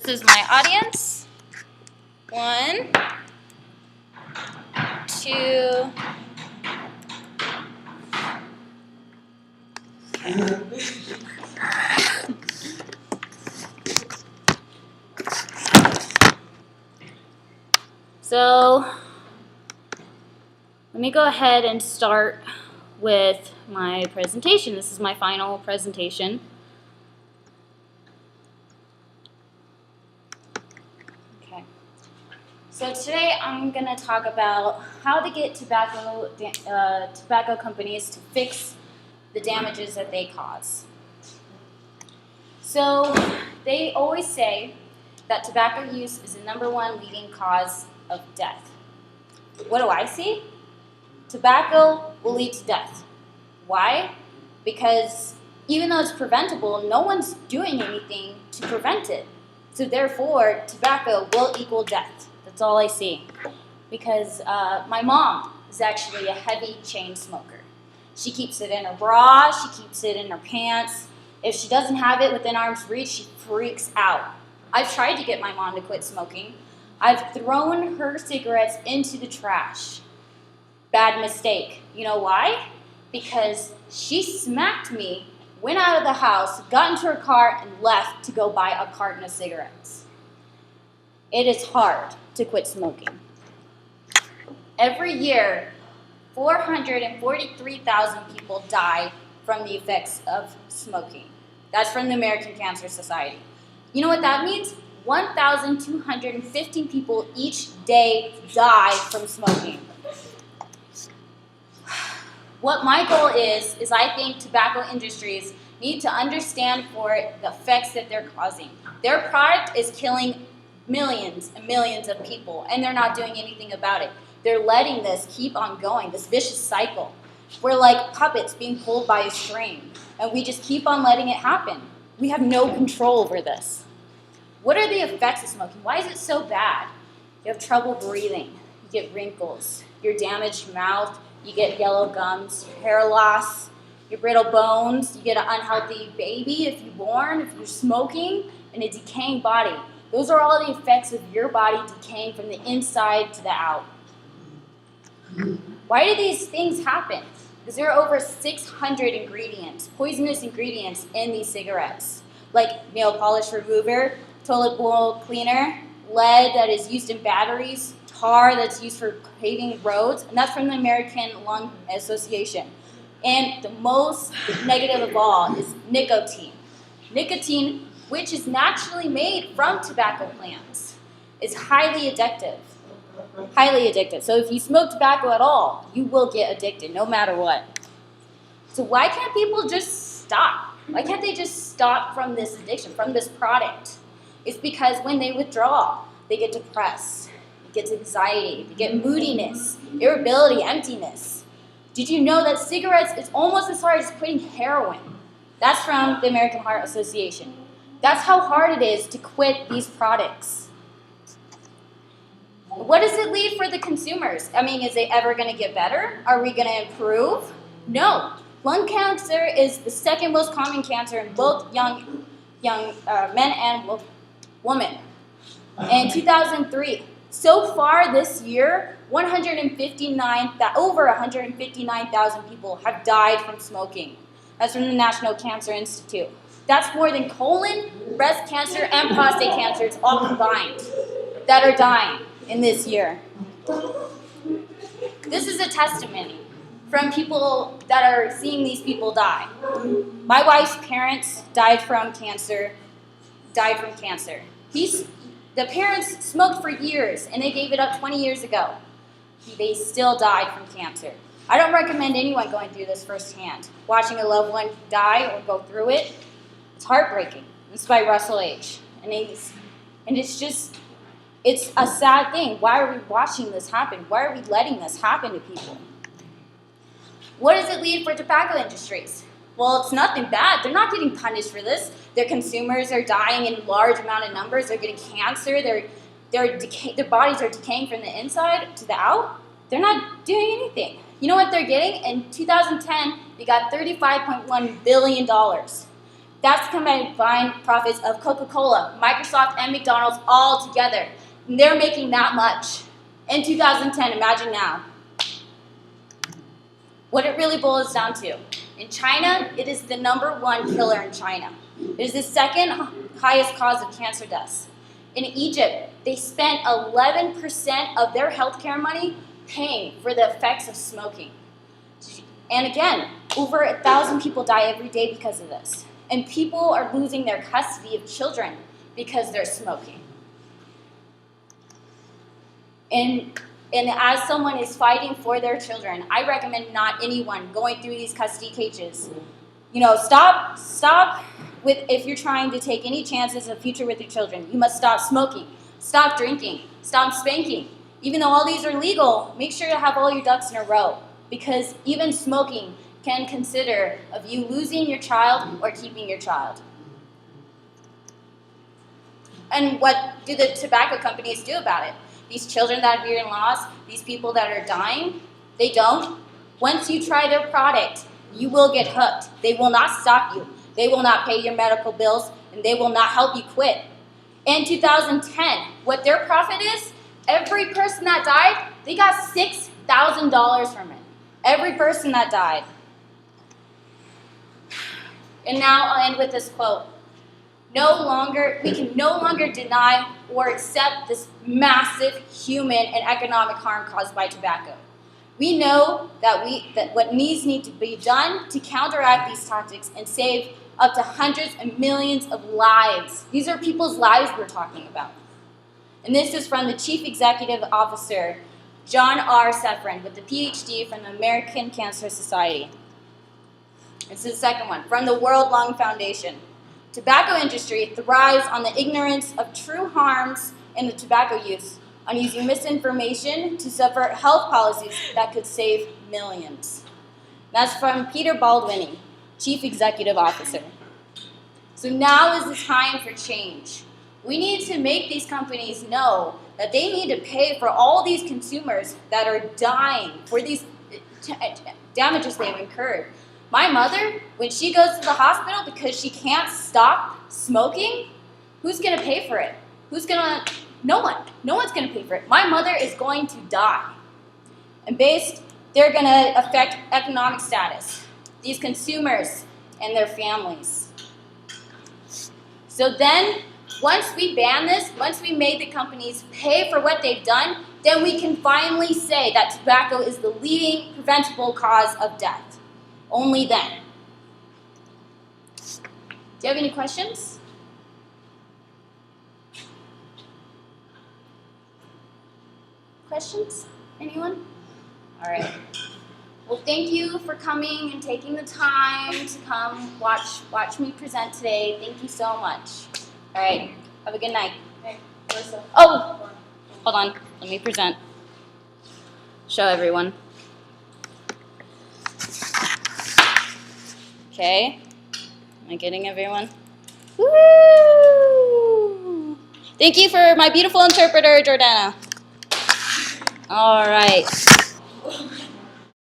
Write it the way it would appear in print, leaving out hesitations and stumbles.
This is my audience. 1, 2. So let me go ahead and start with my presentation. This is my final presentation. Okay. So today I'm going to talk about how to get tobacco companies to fix the damages that they cause. So they always say that tobacco use is the #1 leading cause of death. What do I see? Tobacco will lead to death. Why? Because even though it's preventable, no one's doing anything to prevent it. So therefore, tobacco will equal death. That's all I see. Because my mom is actually a heavy chain smoker. She keeps it in her bra, she keeps it in her pants. If she doesn't have it within arm's reach, she freaks out. I've tried to get my mom to quit smoking. I've thrown her cigarettes into the trash. Bad mistake. You know why? Because she smacked me, went out of the house, got into her car, and left to go buy a carton of cigarettes. It is hard to quit smoking. Every year, 443,000 people die from the effects of smoking. That's from the American Cancer Society. You know what that means? 1,215 people each day die from smoking. What my goal is I think tobacco industries need to understand for the effects that they're causing. Their product is killing millions and millions of people, and they're not doing anything about it. They're letting this keep on going, this vicious cycle. We're like puppets being pulled by a string, and we just keep on letting it happen. We have no control over this. What are the effects of smoking? Why is it so bad? You have trouble breathing, you get wrinkles, your damaged mouth, you get yellow gums, hair loss, your brittle bones, you get an unhealthy baby if you're born, if you're smoking, and a decaying body. Those are all the effects of your body decaying from the inside to the out. Why do these things happen? Because there are over 600 ingredients, poisonous ingredients in these cigarettes, like nail polish remover, toilet bowl cleaner, lead that is used in batteries, tar that's used for paving roads, and that's from the American Lung Association. And the most negative of all is nicotine. Nicotine, which is naturally made from tobacco plants, is highly addictive. Highly addictive. So if you smoke tobacco at all, you will get addicted no matter what. So why can't people just stop? Why can't they just stop from this addiction, from this product? It's because when they withdraw, they get depressed, they get anxiety, they get moodiness, irritability, emptiness. Did you know that cigarettes is almost as hard as quitting heroin? That's from the American Heart Association. That's how hard it is to quit these products. What does it leave for the consumers? I mean, is it ever going to get better? Are we going to improve? No. Lung cancer is the second most common cancer in both young men and women. In 2003, so far this year, over 159,000 people have died from smoking. That's from the National Cancer Institute. That's more than colon, breast cancer, and prostate cancers all combined that are dying in this year. This is a testimony from people that are seeing these people die. My wife's parents died from cancer. The parents smoked for years, and they gave it up 20 years ago. They still died from cancer. I don't recommend anyone going through this firsthand. Watching a loved one die or go through it, it's heartbreaking. This is by Russell H. It's a sad thing. Why are we watching this happen? Why are we letting this happen to people? What does it lead for tobacco industries? Well, it's nothing bad. They're not getting punished for this. Their consumers are dying in large amount of numbers. They're getting cancer. Their bodies are decaying from the inside to the out. They're not doing anything. You know what they're getting? In 2010, they got $35.1 billion. That's the combined profits of Coca-Cola, Microsoft, and McDonald's all together. And they're making that much. In 2010, imagine now. What it really boils down to. In China, it is the #1 killer in China. It is the second highest cause of cancer deaths. In Egypt, they spent 11% of their healthcare money paying for the effects of smoking. And again, over 1,000 people die every day because of this. And people are losing their custody of children because they're smoking. And as someone is fighting for their children, I recommend not anyone going through these custody cages. Stop if you're trying to take any chances of future with your children. You must stop smoking, stop drinking, stop spanking. Even though all these are legal, make sure you have all your ducks in a row, because even smoking can consider of you losing your child or keeping your child. And what do the tobacco companies do about it? These children that are being lost, these people that are dying, they don't. Once you try their product, you will get hooked. They will not stop you. They will not pay your medical bills, and they will not help you quit. In 2010, what their profit is, every person that died, they got $6,000 from it. Every person that died. And now I'll end with this quote. We can no longer deny or accept this massive human and economic harm caused by tobacco. We know that what needs to be done to counteract these tactics and save up to hundreds of millions of lives. These are people's lives we're talking about. And this is from the Chief Executive Officer, John R. Safran, with a PhD from the American Cancer Society. This is the second one, from the World Lung Foundation. Tobacco industry thrives on the ignorance of true harms in the tobacco use, on using misinformation to subvert health policies that could save millions. That's from Peter Baldwin, Chief Executive Officer. So now is the time for change. We need to make these companies know that they need to pay for all these consumers that are dying for these damages they've incurred. My mother, when she goes to the hospital because she can't stop smoking, who's going to pay for it? No one. No one's going to pay for it. My mother is going to die. And they're going to affect economic status, these consumers and their families. So then, once we ban this, once we made the companies pay for what they've done, then we can finally say that tobacco is the leading preventable cause of death. Only then. Do you have any questions? Questions? Anyone? All right. Well, thank you for coming and taking the time to come watch me present today. Thank you so much. All right. Have a good night. Hey, Marissa. Oh, hold on. Let me present. Show everyone. Okay. Am I getting everyone? Woo! Thank you for my beautiful interpreter, Jordana. All right.